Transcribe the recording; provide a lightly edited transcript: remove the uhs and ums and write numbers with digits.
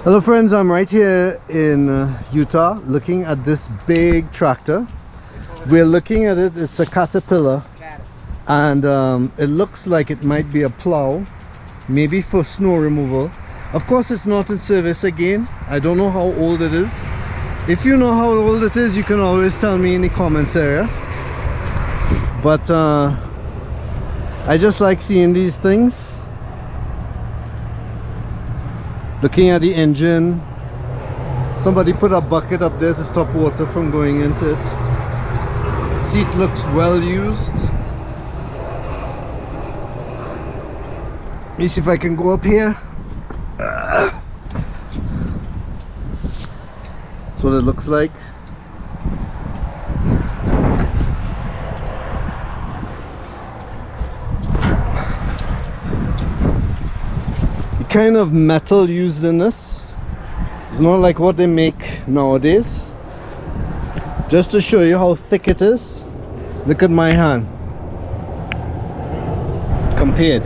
Hello friends, I'm right here in Utah looking at this big tractor. We're looking at it, it's a Caterpillar, and it looks like it might be a plow, maybe for snow removal. Of course it's not in service again. I don't know how old it is. If you know how old it is, you can always tell me in the comments area. But I just like seeing these things. Looking at the engine, somebody put a bucket up there to stop water from going into it. Seat looks well used. Let me see if I can go up here. That's what it looks like. Kind of metal used in this. It's not like what they make nowadays. Just to show you how thick it is, look at my hand compared.